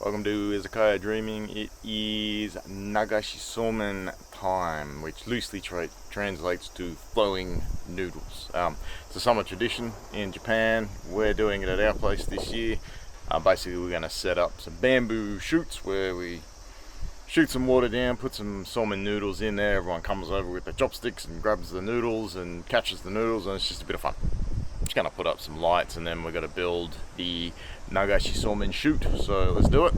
Welcome to Izakaya Dreaming. It is Nagashi Somen time, which loosely translates to flowing noodles. It's a summer tradition in Japan. We're doing it at our place this year. Basically, we're going to set up some bamboo chutes where we shoot some water down, put some somen noodles in there. Everyone comes over with their chopsticks and grabs the noodles and catches the noodles, and it's just a bit of fun. Just gonna put up some lights and then we're gonna build the Nagashi Somen chute, so let's do it.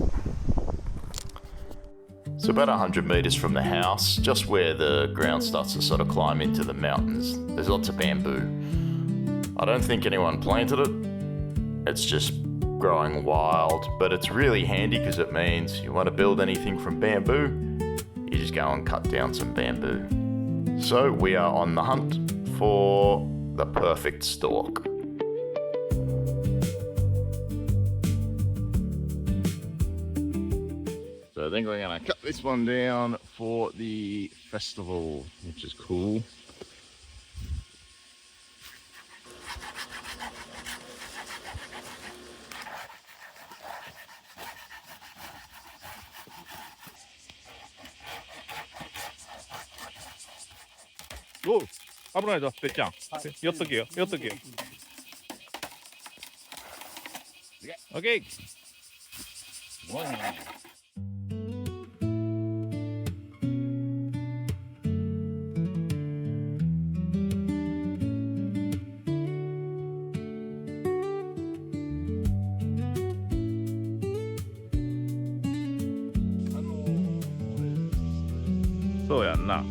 So about 100 metres from the house, just where the ground starts to sort of climb into the mountains, there's lots of bamboo. I don't think anyone planted it, it's just growing wild, but it's really handy because it means you want to build anything from bamboo, you just go and cut down some bamboo. So we are on the hunt for the perfect stalk. So I think we're gonna cut this one down for the festival, which is cool. 오! 危ないぞ、てっちゃん。寄っとけよ、寄っとけよ。オッケー。すごいね。そうやんな。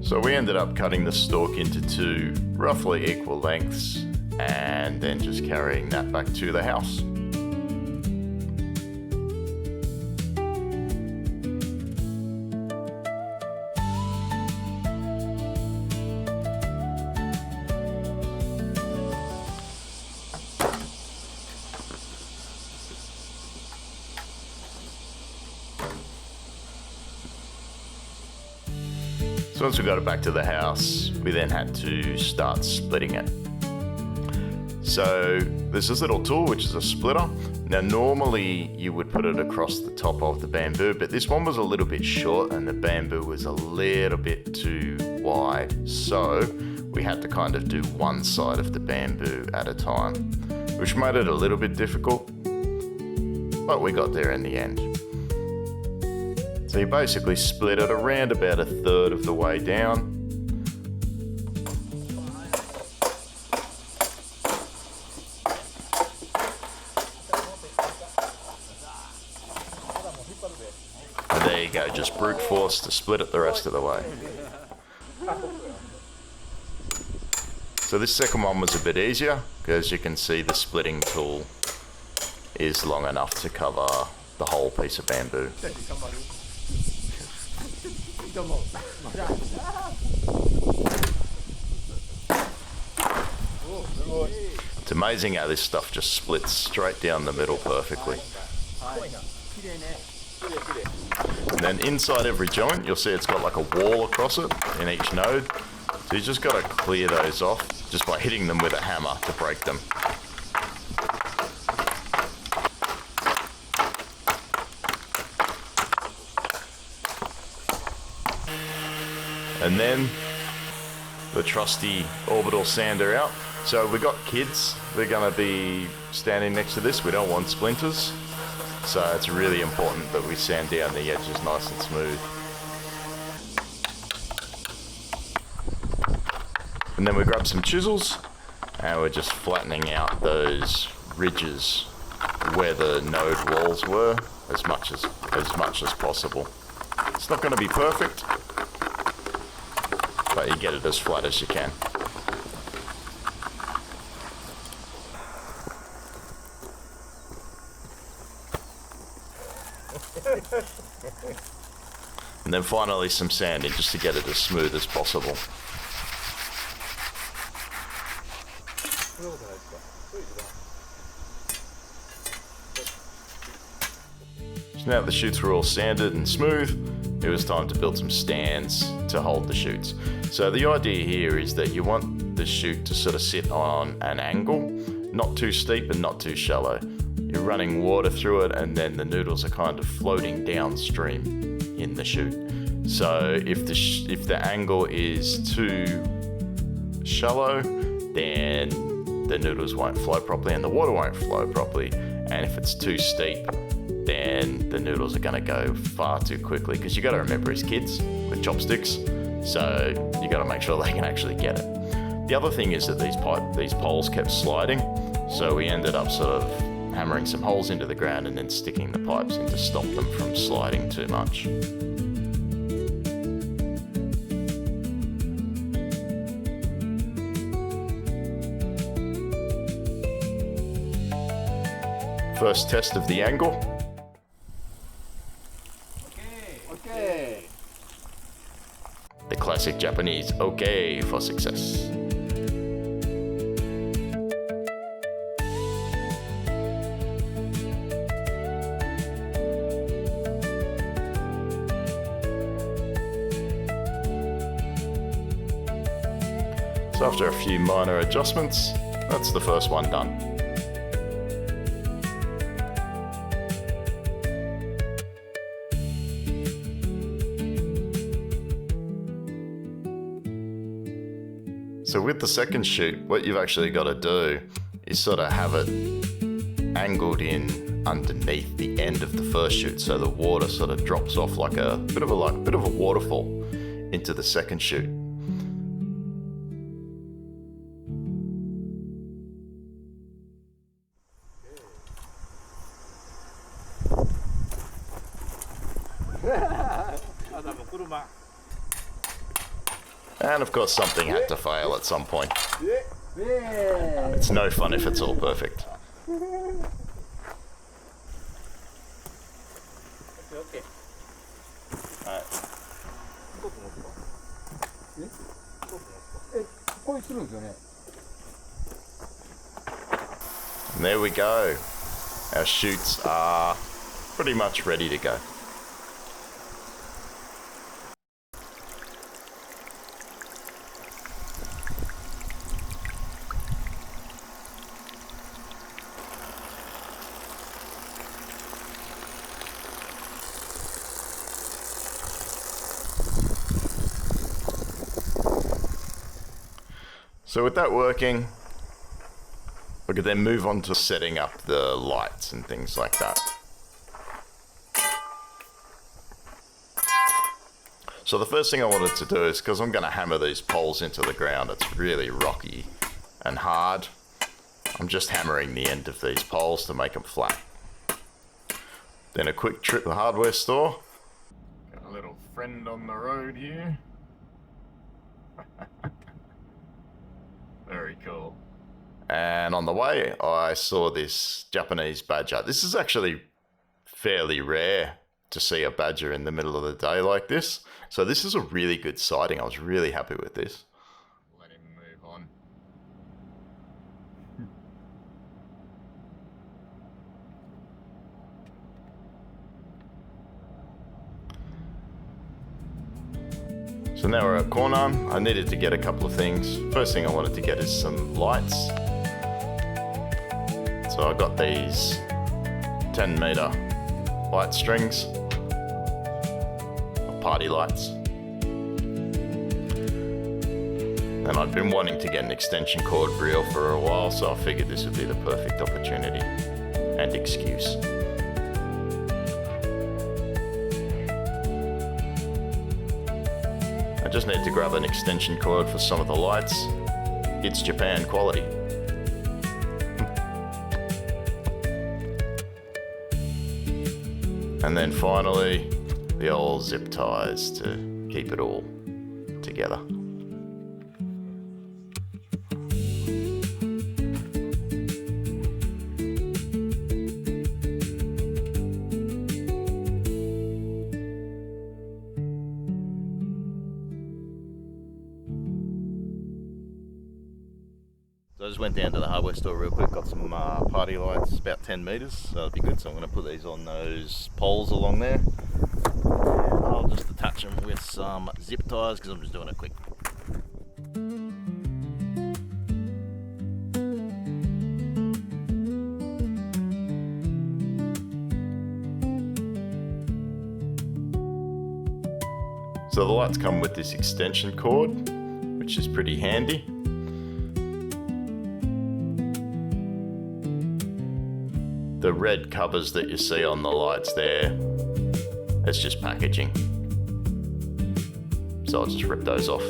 So we ended up cutting the stalk into two roughly equal lengths and then just carrying that back to the house. So once we got it back to the house, we then had to start splitting it. So there's this little tool, which is a splitter. Now normally you would put it across the top of the bamboo, but this one was a little bit short and the bamboo was a little bit too wide. So we had to kind of do one side of the bamboo at a time, which made it a little bit difficult, but we got there in the end. So you basically split it around about a third of the way down. And there you go, just brute force to split it the rest of the way. So this second one was a bit easier, because you can see the splitting tool is long enough to cover the whole piece of bamboo. It's amazing how this stuff just splits straight down the middle perfectly. And then inside every joint, you'll see it's got like a wall across it in each node. So you just got to clear those off just by hitting them with a hammer to break them. And then the trusty orbital sander out. So we got kids, they're going to be standing next to this, we don't want splinters. So it's really important that we sand down the edges nice and smooth. And then we grab some chisels and we're just flattening out those ridges where the node walls were as much as possible. It's not going to be perfect, but you get it as flat as you can. And then finally some sanding just to get it as smooth as possible. So now the chutes were all sanded and smooth, it was time to build some stands to hold the chutes. So the idea here is that you want the chute to sort of sit on an angle, not too steep and not too shallow. You're running water through it, and then the noodles are kind of floating downstream in the chute. So if the angle is too shallow, then the noodles won't flow properly and the water won't flow properly. And if it's too steep, then the noodles are going to go far too quickly, because you got to remember, as kids with chopsticks, so you got to make sure they can actually get it. The other thing is that these poles kept sliding, so we ended up sort of hammering some holes into the ground and then sticking the pipes in to stop them from sliding too much. First test of the angle. Okay. The classic Japanese okay for success. So after a few minor adjustments, that's the first one done. So with the second chute, what you've actually got to do is sort of have it angled in underneath the end of the first chute, so the water sort of drops off like a bit of a waterfall into the second chute. And of course something had to fail at some point. It's no fun if it's all perfect. And there we go. Our chutes are pretty much ready to go. So with that working, we could then move on to setting up the lights and things like that. So the first thing I wanted to do is, because I'm going to hammer these poles into the ground, it's really rocky and hard, I'm just hammering the end of these poles to make them flat. Then a quick trip to the hardware store. Got a little friend on the road here. Very cool. And on the way, I saw this Japanese badger. This is actually fairly rare to see a badger in the middle of the day like this. So this is a really good sighting. I was really happy with this. Let him move on. So now we're at Cornan. I needed to get a couple of things. First thing I wanted to get is some lights. So I got these 10-meter light strings, party lights. And I'd been wanting to get an extension cord reel for a while, so I figured this would be the perfect opportunity and excuse. I just need to grab an extension cord for some of the lights. It's Japan quality. And then finally, the old zip ties to keep it all together. So I just went down to the hardware store real quick, got some party lights, about 10 metres, so that'll be good. So I'm going to put these on those poles along there. And I'll just attach some zip ties because I'm just doing it quick. So the lights come with this extension cord, which is pretty handy. The red covers that you see on the lights there, it's just packaging. So I'll just rip those off.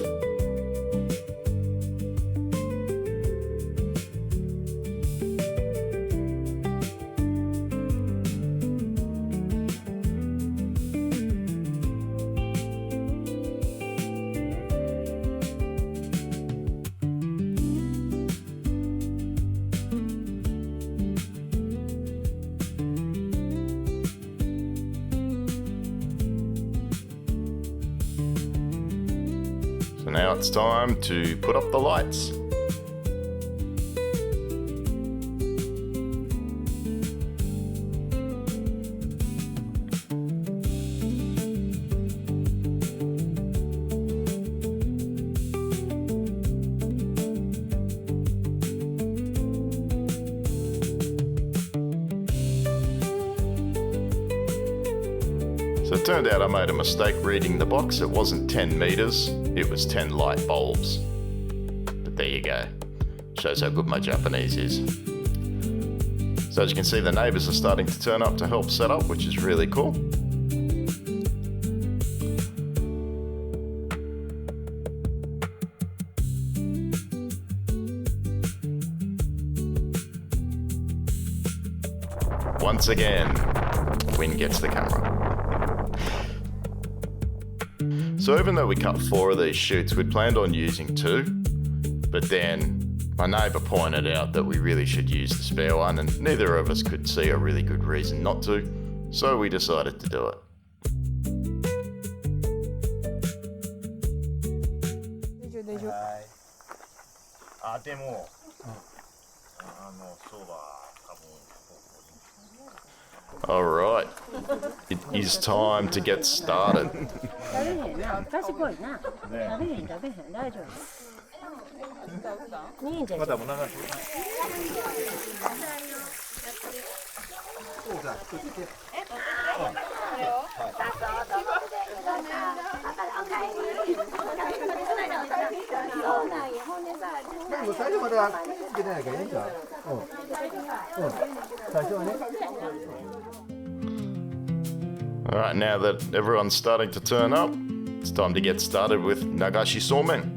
So now it's time to put up the lights. So it turned out I made a mistake reading the box. It wasn't 10 meters, it was 10 light bulbs. But there you go. Shows how good my Japanese is. So as you can see, the neighbours are starting to turn up to help set up, which is really cool. Once again, Win gets the camera. So even though we cut 4 of these chutes, we'd planned on using 2, but then my neighbour pointed out that we really should use the spare one, and neither of us could see a really good reason not to, so we decided to do it. あ、でも、そうだ、多分。 Alright, it is time to get started. Alright, now that everyone's starting to turn up, it's time to get started with Nagashi Somen.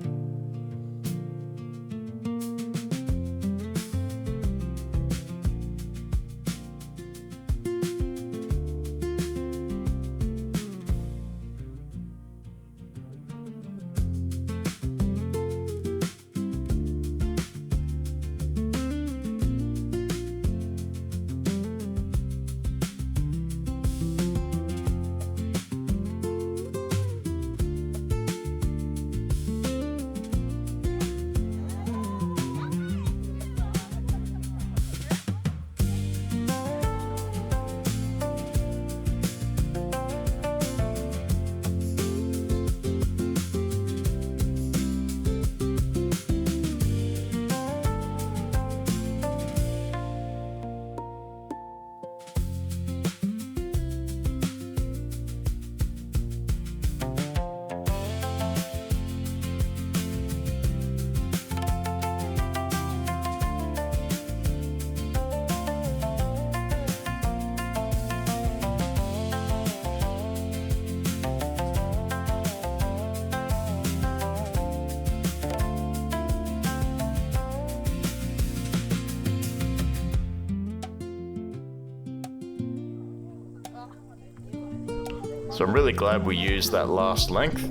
So I'm really glad we used that last length,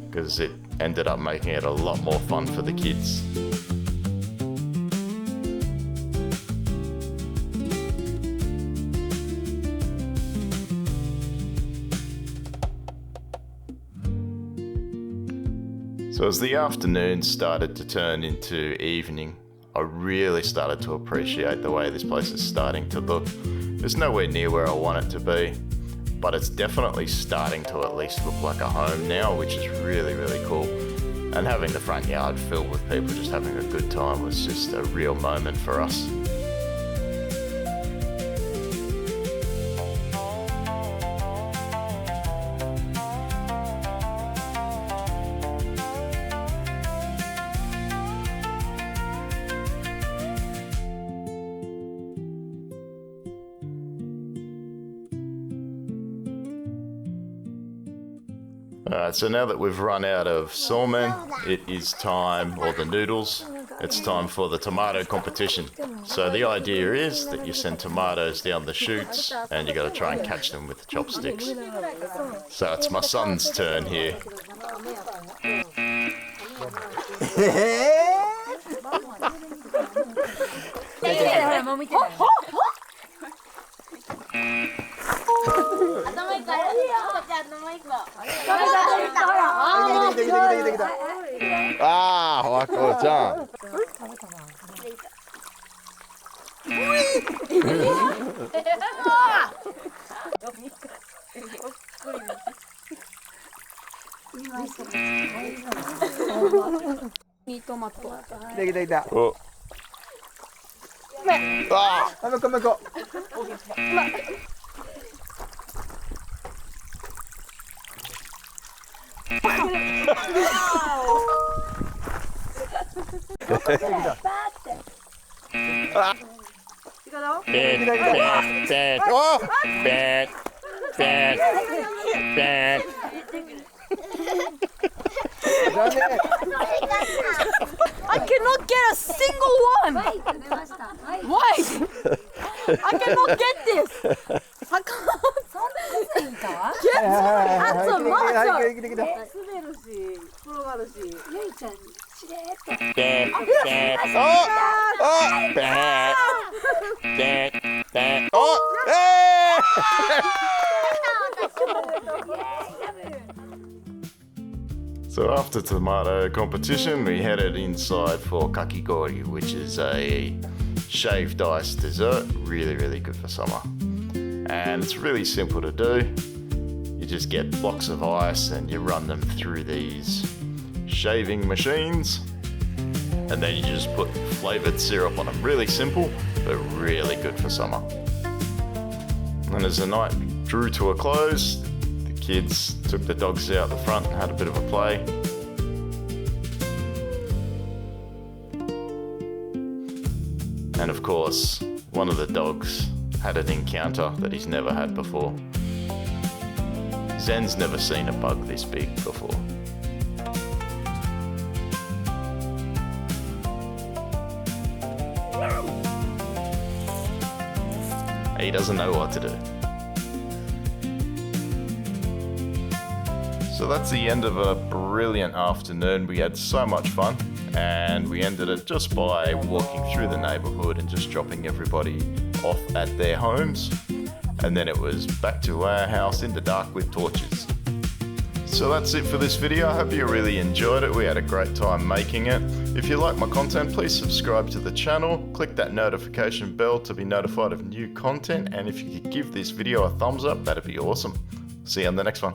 because it ended up making it a lot more fun for the kids. So as the afternoon started to turn into evening, I really started to appreciate the way this place is starting to look. It's nowhere near where I want it to be, but it's definitely starting to at least look like a home now, which is really, really cool. And having the front yard filled with people just having a good time was just a real moment for us. Alright, so now that we've run out of somen, it is time, or the noodles, it's time for the tomato competition. So the idea is that you send tomatoes down the chutes and you got to try and catch them with chopsticks. So it's my son's turn here. Ah, わこちゃん。トマト。できたできた。お。ああ、向こう向こう。I cannot get a single one. Why? I cannot get this. I can't. Yes, that's a So after tomato competition, we headed inside for kakigori, which is a shaved ice dessert, really, really good for summer. And it's really simple to do. You just get blocks of ice and you run them through these shaving machines, and then you just put flavoured syrup on them. Really simple, but really good for summer. And as the night drew to a close, the kids took the dogs out the front and had a bit of a play. And of course, one of the dogs had an encounter that he's never had before. Zen's never seen a bug this big before. He doesn't know what to do. So that's the end of a brilliant afternoon. We had so much fun, and we ended it just by walking through the neighbourhood and just dropping everybody off at their homes. And then it was back to our house in the dark with torches. So that's it for this video. I hope you really enjoyed it. We had a great time making it. If you like my content, please subscribe to the channel. Click that notification bell to be notified of new content. And if you could give this video a thumbs up, that'd be awesome. See you on the next one.